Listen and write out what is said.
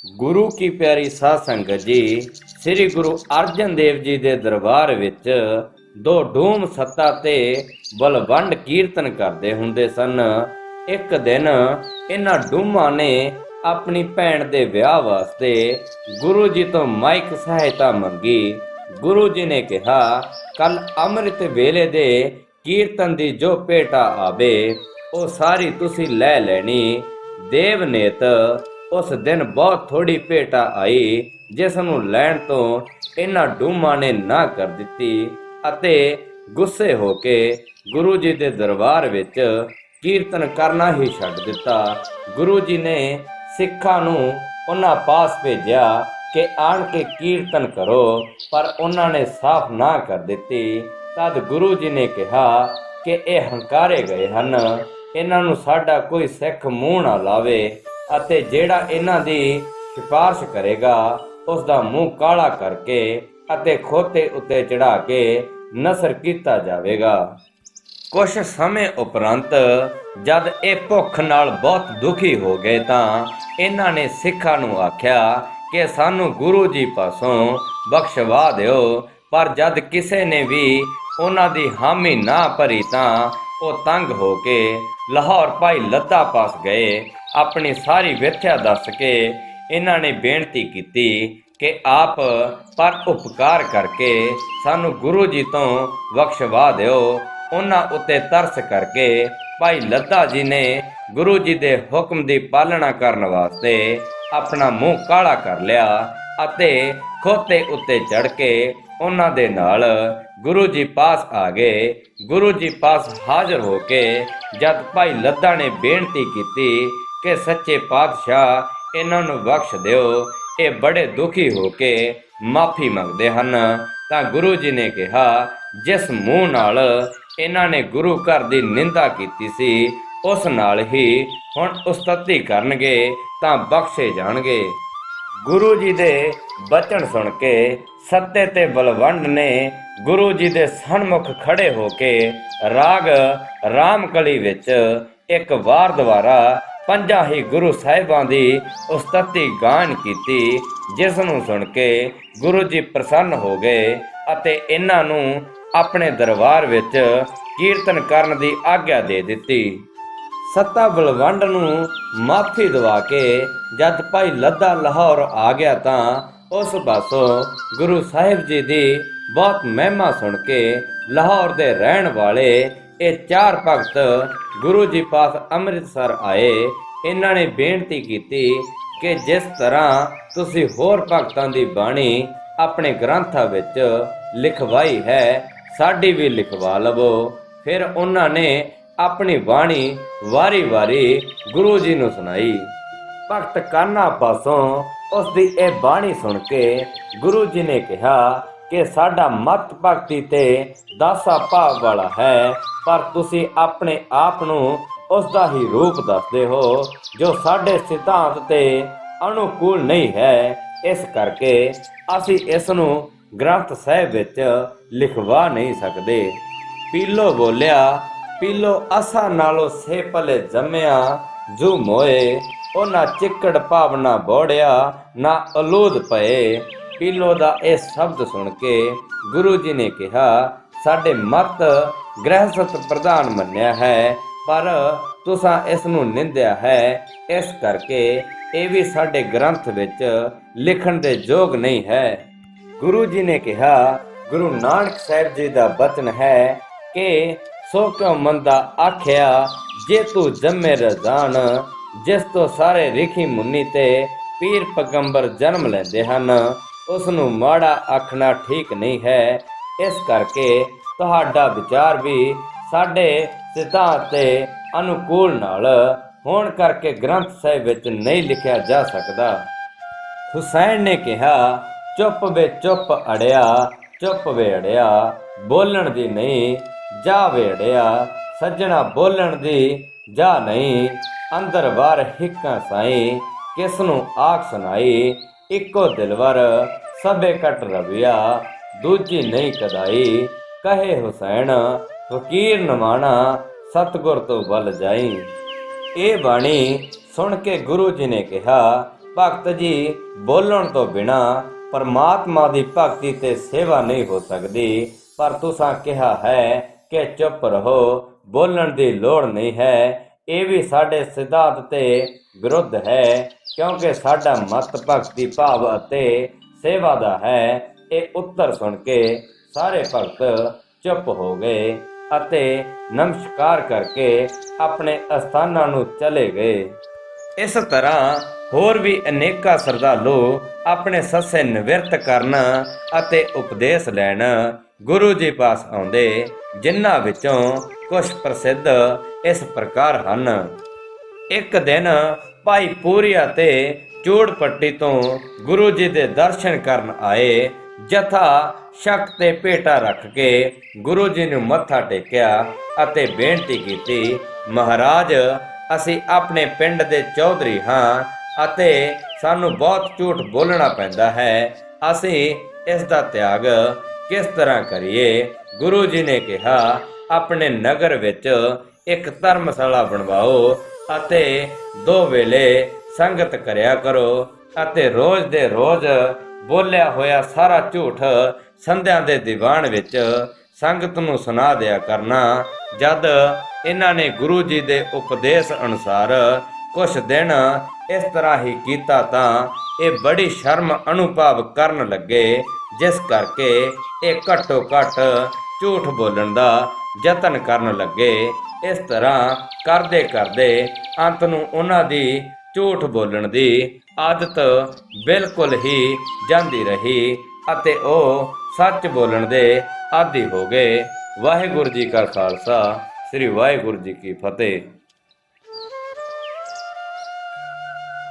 गुरु की प्यारी साध संगत जी, श्री गुरु अर्जन देव जी दे दरबार विच दो ढूम सत्ता ते बलवंड कीर्तन करते हुंदे सन। एक दिन इन्हां ढूमां ने अपनी भैन दे विआह वास्ते गुरु जी तो माइक सहायता मंगी। गुरु जी ने कहा, कल अमृत वेले दे कीर्तन दी जो भेटा आवे ਉਹ ਸਾਰੀ ਤੁਸੀਂ ਲੈ ਲੈਣੀ। ਦੇਵ ਨੇਤ ਉਸ ਦਿਨ ਬਹੁਤ ਥੋੜੀ ਭੇਟਾ ਆਈ, ਜਿਸ ਨੂੰ ਲੈਣ ਤੋਂ ਇਹਨਾਂ ਡੂਮਾਂ ਨੇ ਨਾ ਕਰ ਦਿੱਤੀ ਅਤੇ ਗੁੱਸੇ ਹੋ ਕੇ ਗੁਰੂ ਜੀ ਦੇ ਦਰਬਾਰ ਵਿੱਚ ਕੀਰਤਨ ਕਰਨਾ ਹੀ ਛੱਡ ਦਿੱਤਾ। ਗੁਰੂ ਜੀ ਨੇ ਸਿੱਖਾਂ ਨੂੰ ਉਹਨਾਂ ਪਾਸ ਭੇਜਿਆ ਕਿ ਆਣ ਕੇ ਕੀਰਤਨ ਕਰੋ, ਪਰ ਉਹਨਾਂ ਨੇ ਸਾਫ਼ ਨਾ ਕਰ ਦਿੱਤੀ। ਤਦ ਗੁਰੂ ਜੀ ਨੇ ਕਿਹਾ ਕਿ ਇਹ ਹੰਕਾਰੇ ਗਏ ਹਨ, ਇਹਨਾਂ ਨੂੰ ਸਾਡਾ ਕੋਈ ਸਿੱਖ ਮੂੰਹ ਨਾ ਲਾਵੇ ਅਤੇ ਜਿਹੜਾ ਇਹਨਾਂ ਦੀ ਸਿਫਾਰਿਸ਼ ਕਰੇਗਾ ਉਸ ਦਾ ਮੂੰਹ ਕਾਲਾ ਕਰਕੇ ਅਤੇ ਖੋਤੇ ਉੱਤੇ ਚੜਾ ਕੇ ਨਸਰ ਕੀਤਾ ਜਾਵੇਗਾ। ਕੁਛ ਸਮੇਂ ਉਪਰੰਤ ਜਦ ਇਹ ਭੁੱਖ ਨਾਲ ਬਹੁਤ ਦੁਖੀ ਹੋ ਗਏ ਤਾਂ ਇਹਨਾਂ ਨੇ ਸਿੱਖਾਂ ਨੂੰ ਆਖਿਆ ਕਿ ਸਾਨੂੰ ਗੁਰੂ ਜੀ ਪਾਸੋਂ ਬਖਸ਼ਵਾ ਦਿਓ, ਪਰ ਜਦ ਕਿਸੇ ਨੇ ਵੀ ਉਹਨਾਂ ਦੀ ਹਾਮੀ ਨਾ ਭਰੀ ਤਾਂ ਉਹ ਤੰਗ ਹੋ ਕੇ ਲਾਹੌਰ ਭਾਈ ਲੱਦਾ ਪਾਸ ਗਏ। ਆਪਣੀ ਸਾਰੀ ਵਿਥਿਆ ਦੱਸ ਕੇ ਇਹਨਾਂ ਨੇ ਬੇਨਤੀ ਕੀਤੀ ਕਿ ਆਪ ਪਰ ਉਪਕਾਰ ਕਰਕੇ ਸਾਨੂੰ ਗੁਰੂ ਜੀ ਤੋਂ ਬਖਸ਼ਵਾ ਦਿਓ। ਉਹਨਾਂ ਉੱਤੇ ਤਰਸ ਕਰਕੇ ਭਾਈ ਲੱਦਾ ਜੀ ਨੇ ਗੁਰੂ ਜੀ ਦੇ ਹੁਕਮ ਦੀ ਪਾਲਣਾ ਕਰਨ ਵਾਸਤੇ ਆਪਣਾ ਮੂੰਹ ਕਾਲਾ ਕਰ ਲਿਆ ਅਤੇ ਖੋਤੇ ਉੱਤੇ ਚੜ ਕੇ ਉਹਨਾਂ ਦੇ ਨਾਲ ਗੁਰੂ ਜੀ ਪਾਸ ਆ ਗਏ। ਗੁਰੂ ਜੀ ਪਾਸ ਹਾਜ਼ਰ ਹੋ ਕੇ ਜਦ ਭਾਈ ਲੱਦਾ ਨੇ ਬੇਨਤੀ ਕੀਤੀ ਕਿ ਸੱਚੇ ਪਾਤਸ਼ਾਹ ਇਹਨਾਂ ਨੂੰ ਬਖਸ਼ ਦਿਓ, ਇਹ ਬੜੇ ਦੁਖੀ ਹੋ ਕੇ ਮਾਫੀ ਮੰਗਦੇ ਹਨ, ਤਾਂ ਗੁਰੂ ਜੀ ਨੇ ਕਿਹਾ, ਜਿਸ ਮੂੰਹ ਨਾਲ ਇਹਨਾਂ ਨੇ ਗੁਰੂ ਘਰ ਦੀ ਨਿੰਦਾ ਕੀਤੀ ਸੀ ਉਸ ਨਾਲ ਹੀ ਹੁਣ ਉਸਤਤੀ ਕਰਨਗੇ ਤਾਂ ਬਖਸ਼ੇ ਜਾਣਗੇ। ਗੁਰੂ ਜੀ ਦੇ ਬਚਨ ਸੁਣ ਕੇ ਸੱਤੇ ਤੇ ਬਲਵੰਡ ਨੇ ਗੁਰੂ ਜੀ ਦੇ ਸਨਮੁਖ ਖੜੇ ਹੋ ਕੇ ਰਾਗ ਰਾਮਕਲੀ ਵਿੱਚ ਇੱਕ ਵਾਰ ਦੁਆਰਾ ਪੰਜਾਂ ਹੀ ਗੁਰੂ ਸਾਹਿਬਾਂ ਦੀ ਉਸਤਤੀ ਗਾਨ ਕੀਤੀ, ਜਿਸ ਨੂੰ ਸੁਣ ਕੇ ਗੁਰੂ ਜੀ ਪ੍ਰਸੰਨ ਹੋ ਗਏ ਅਤੇ ਇਹਨਾਂ ਨੂੰ ਆਪਣੇ ਦਰਬਾਰ ਵਿੱਚ ਕੀਰਤਨ ਕਰਨ ਦੀ ਆਗਿਆ ਦੇ ਦਿੱਤੀ। ਸੱਤਾ ਬਲਵੰਡ ਨੂੰ ਮਾਫੀ ਦਵਾ ਕੇ ਜਦ ਭਾਈ ਲੱਦਾ ਲਾਹੌਰ ਆ ਗਿਆ ਤਾਂ ਉਸ ਪਾਸੋਂ ਗੁਰੂ ਸਾਹਿਬ ਜੀ ਦੀ ਬਹੁਤ ਮਹਿਮਾ ਸੁਣ ਕੇ ਲਾਹੌਰ ਦੇ ਰਹਿਣ ਵਾਲੇ ਇਹ ਚਾਰ ਭਗਤ ਗੁਰੂ ਜੀ ਪਾਸ ਅੰਮ੍ਰਿਤਸਰ ਆਏ। ਇਹਨਾਂ ਨੇ ਬੇਨਤੀ ਕੀਤੀ ਕਿ ਜਿਸ ਤਰ੍ਹਾਂ ਤੁਸੀਂ ਹੋਰ ਭਗਤਾਂ ਦੀ ਬਾਣੀ ਆਪਣੇ ਗ੍ਰੰਥਾਂ ਵਿੱਚ ਲਿਖਵਾਈ ਹੈ, ਸਾਡੀ ਵੀ ਲਿਖਵਾ ਲਵੋ। ਫਿਰ ਉਹਨਾਂ ਨੇ ਆਪਣੀ ਬਾਣੀ ਵਾਰੀ-ਵਾਰੀ ਗੁਰੂ ਜੀ ਨੂੰ ਸੁਣਾਈ। ਭਗਤ ਕਾਨਾ ਪਾਸੋਂ ਉਸ ਦੀ ਇਹ ਬਾਣੀ ਸੁਣ ਕੇ ਗੁਰੂ ਜੀ ਨੇ ਕਿਹਾ ਕਿ ਸਾਡਾ ਮਤ ਭਗਤੀ ਤੇ ਦਾਸਾ ਭਾਵ ਵਾਲਾ ਹੈ, ਪਰ ਤੁਸੀਂ ਆਪਣੇ ਆਪ ਨੂੰ ਉਸ ਦਾ ਹੀ ਰੂਪ ਦੱਸਦੇ ਹੋ ਜੋ ਸਾਡੇ ਸਿਧਾਂਤ ਤੇ ਅਨੁਕੂਲ ਨਹੀਂ ਹੈ। ਇਸ ਕਰਕੇ ਅਸੀਂ ਇਸ ਨੂੰ ਗ੍ਰੰਥ ਸਾਹਿਬ ਵਿੱਚ ਲਿਖਵਾ ਨਹੀਂ ਸਕਦੇ। ਪੀਲੋ ਬੋਲਿਆ, ਪੀਲੋ ਅਸਾ ਨਾਲੋਂ ਸੇ ਭਲੇ ਜੰਮਿਆ, ਜੂ ਮੋਏ ਉਹਨਾਂ ਚਿੱਕੜ ਭਾਵਨਾ ਬੋੜਿਆ, ਨਾ ਅਲੂਦ ਪਏ। ਪੀਲੋ ਦਾ ਇਹ ਸ਼ਬਦ ਸੁਣ ਕੇ ਗੁਰੂ ਜੀ ਨੇ ਕਿਹਾ, ਸਾਡੇ ਮਤ ਗ੍ਰਹਿਸਥ ਪ੍ਰਧਾਨ ਮੰਨਿਆ ਹੈ, ਪਰ ਤੁਸਾਂ ਇਸ ਨੂੰ ਨਿੰਦਿਆ ਹੈ, ਇਸ ਕਰਕੇ ਇਹ ਵੀ ਸਾਡੇ ਗ੍ਰੰਥ ਵਿੱਚ ਲਿਖਣ ਦੇ ਯੋਗ ਨਹੀਂ ਹੈ। ਗੁਰੂ ਜੀ ਨੇ ਕਿਹਾ, ਗੁਰੂ ਨਾਨਕ ਸਾਹਿਬ ਜੀ ਦਾ ਬਚਨ ਹੈ ਕਿ ਸੋ ਕਿਉ ਮੰਦਾ ਆਖਿਆ, ਜੇ ਤੂੰ ਜੰਮੇ ਰਜ਼ਾਨ, ਜਿਸ ਤੋਂ ਸਾਰੇ ਰਿਖੀ ਮੁੰਨੀ ਤੇ ਪੀਰ ਪੈਗੰਬਰ ਜਨਮ ਲੈਂਦੇ ਹਨ, ਉਸ ਨੂੰ ਮਾੜਾ ਆਖਣਾ ਠੀਕ ਨਹੀਂ ਹੈ। ਇਸ ਕਰਕੇ ਤੁਹਾਡਾ ਵਿਚਾਰ ਵੀ ਸਾਡੇ ਸਿਧਾਂਤ ਤੇ ਅਨੁਕੂਲ ਨਾਲ ਹੋਣ ਕਰਕੇ ਗ੍ਰੰਥ ਸਾਹਿਬ ਵਿੱਚ ਨਹੀਂ ਲਿਖਿਆ ਜਾ ਸਕਦਾ। ਹੁਸੈਨ ਨੇ ਕਿਹਾ, ਚੁੱਪ ਵੇ ਚੁੱਪ ਅੜਿਆ, ਚੁੱਪ ਵੇ ਅੜਿਆ, ਬੋਲਣ ਦੀ ਨਹੀਂ ਜਾ ਵੇੜਿਆ, ਸੱਜਣਾ ਬੋਲਣ ਦੀ ਜਾ ਨਹੀਂ, ਅੰਦਰ ਬਾਹਰ ਹਿੱਕਾਂ ਸਾਈ, ਕਿਸ ਨੂੰ ਆਖ ਸੁਣਾਈ, ਇੱਕੋ ਦਿਲਵਰ ਸਭੇ ਕਟ ਰਵਿਆ, ਦੂਜੀ ਨਹੀਂ ਕਦਾਈ, ਕਹੇ ਹੁਸੈਨ ਫਕੀਰ ਨਮਾਣਾ, ਸਤਗੁਰ ਤੋਂ ਵੱਲ ਜਾਈ। ਇਹ ਬਾਣੀ ਸੁਣ ਕੇ ਗੁਰੂ ਜੀ ਨੇ ਕਿਹਾ ਭਗਤ ਜੀ ਬੋਲਣ ਤੋਂ ਬਿਨਾ ਪਰਮਾਤਮਾ ਦੀ ਭਗਤੀ ਤੇ ਸੇਵਾ ਨਹੀਂ ਹੋ ਸਕਦੀ। ਪਰ ਤੁਸਾਂ ਕਿਹਾ ਹੈ ਕਿ ਚੁੱਪ ਰਹੋ, ਬੋਲਣ ਦੀ ਲੋੜ ਨਹੀਂ ਹੈ। ਇਹ ਵੀ ਸਾਡੇ ਸਿਧਾਂਤ ਤੇ ਵਿਰੁੱਧ ਹੈ, ਕਿਉਂਕਿ ਸਾਡਾ ਮਤ ਭਗਤੀ ਭਾਵ ਅਤੇ ਸੇਵਾ ਦਾ ਹੈ। ਇਹ ਉੱਤਰ ਸੁਣ ਕੇ ਸਾਰੇ ਭਗਤ ਚੁੱਪ ਹੋ ਗਏ ਅਤੇ ਨਮਸਕਾਰ ਕਰਕੇ ਆਪਣੇ ਅਸਥਾਨਾਂ ਨੂੰ ਚਲੇ ਗਏ। ਇਸ ਤਰ੍ਹਾਂ ਹੋਰ ਵੀ ਅਨੇਕਾਂ ਸ਼ਰਧਾਲੂ ਆਪਣੇ ਸੱਸੇ ਨਿਵਰਤ ਕਰਨ ਅਤੇ ਉਪਦੇਸ਼ ਲੈਣ ਗੁਰੂ ਜੀ ਪਾਸ ਆਉਂਦੇ, ਜਿਨ੍ਹਾਂ ਵਿੱਚੋਂ ਕੁਝ ਪ੍ਰਸਿੱਧ ਇਸ ਪ੍ਰਕਾਰ ਹਨ। ਇੱਕ ਦਿਨ ਭਾਈ ਪੂਰੀਆ ਤੇ ਚੂੜਪੱਟੀ ਤੋਂ ਗੁਰੂ ਜੀ ਦੇ ਦਰਸ਼ਨ ਕਰਨ ਆਏ। ਜਥਾ ਸ਼ੱਕ ਤੇ ਭੇਟਾ ਰੱਖ ਕੇ ਗੁਰੂ ਜੀ ਨੂੰ ਮੱਥਾ ਟੇਕਿਆ ਅਤੇ ਬੇਨਤੀ ਕੀਤੀ, ਮਹਾਰਾਜ, ਅਸੀਂ ਆਪਣੇ ਪਿੰਡ ਦੇ ਚੌਧਰੀ ਹਾਂ ਅਤੇ ਸਾਨੂੰ ਬਹੁਤ ਝੂਠ ਬੋਲਣਾ ਪੈਂਦਾ ਹੈ। ਅਸੀਂ ਇਸ ਦਾ ਤਿਆਗ ਕਿਸ ਤਰ੍ਹਾਂ ਕਰੀਏ? ਗੁਰੂ ਜੀ ਨੇ ਕਿਹਾ, ਆਪਣੇ ਨਗਰ ਵਿੱਚ ਇੱਕ ਧਰਮਸ਼ਾਲਾ ਬਣਵਾਓ ਅਤੇ 2 ਵੇਲੇ ਸੰਗਤ ਕਰਿਆ ਕਰੋ ਅਤੇ ਰੋਜ਼ ਦੇ ਰੋਜ਼ ਬੋਲਿਆ ਹੋਇਆ ਸਾਰਾ ਝੂਠ ਸੰਧਿਆ ਦੇ ਦੀਵਾਨ ਵਿੱਚ ਸੰਗਤ ਨੂੰ ਸੁਣਾ ਦਿਆ ਕਰਨਾ। ਜਦ ਇਹਨਾਂ ਨੇ ਗੁਰੂ ਜੀ ਦੇ ਉਪਦੇਸ਼ ਅਨੁਸਾਰ ਕੁਝ ਦਿਨ ਇਸ ਤਰ੍ਹਾਂ ਹੀ ਕੀਤਾ ਤਾਂ ਇਹ ਬੜੀ ਸ਼ਰਮ ਅਨੁਭਵ ਕਰਨ ਲੱਗੇ, ਜਿਸ ਕਰਕੇ ਇਹ ਘੱਟੋ ਘੱਟ ਝੂਠ ਬੋਲਣ ਦਾ ਯਤਨ ਕਰਨ ਲੱਗੇ। ਇਸ ਤਰ੍ਹਾਂ ਕਰਦੇ ਕਰਦੇ ਅੰਤ ਨੂੰ ਉਹਨਾਂ ਦੀ ਝੂਠ ਬੋਲਣ ਦੀ ਆਦਤ ਬਿਲਕੁਲ ਹੀ ਜਾਂਦੀ ਰਹੀ ਅਤੇ ਉਹ ਸੱਚ ਬੋਲਣ ਦੇ ਆਦੀ ਹੋ ਗਏ। ਵਾਹਿਗੁਰੂ ਜੀ ਕਾ ਖਾਲਸਾ, ਸ੍ਰੀ ਵਾਹਿਗੁਰੂ ਜੀ ਕੀ ਫਤਿਹ।